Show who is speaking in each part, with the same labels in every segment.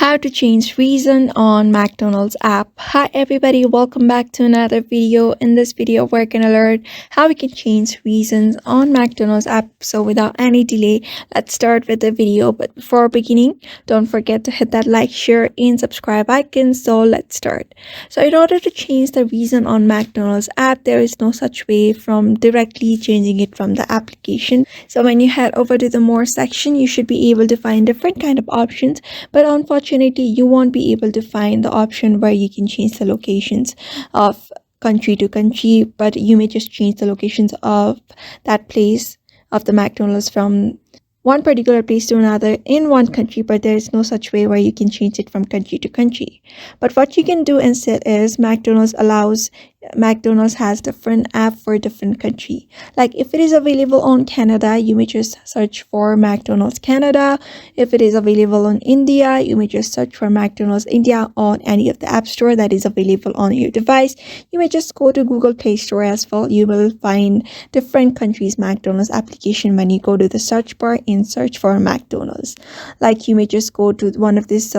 Speaker 1: How to change reason on McDonald's app. Hi everybody, welcome back to another video. In this video we're gonna learn how we can change reasons on McDonald's app. So without any delay, let's start with the video. But before beginning, don't forget to hit that like, share and subscribe icon. So let's start. So in order to change the reason on McDonald's app, there is no such way from directly changing it from the application. So when you head over to the more section, you should be able to find different kind of options, but unfortunately you won't be able to find the option where you can change the locations of country to country, but you may just change the locations of that place of the McDonald's from one particular place to another in one country, but there is no such way where you can change it from country to country. But what you can do instead is McDonald's has different app for different country. Like if it is available on Canada, you may just search for McDonald's Canada. If it is available on India, you may just search for McDonald's India on any of the app store that is available on your device. You may just go to Google Play Store as well. You will find different countries McDonald's application when you go to the search bar and search for McDonald's. Like you may just go to one of this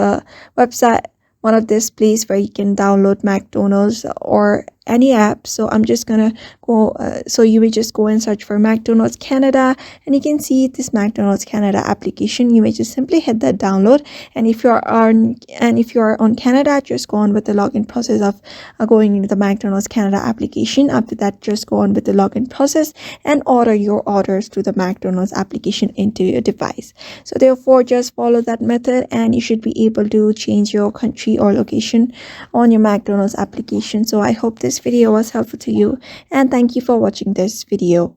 Speaker 1: place where you can download McDonald's or any app. So I'm just gonna go so you will just go and search for McDonald's Canada, and you can see this McDonald's Canada application. You may just simply hit that download, and if you are on Canada, just go on with the login process of going into the McDonald's Canada application. After that, just go on with the login process and order your orders through the McDonald's application into your device. So therefore, just follow that method and you should be able to change your country or location on your McDonald's application. So I hope this video was helpful to you, and thank you for watching this video.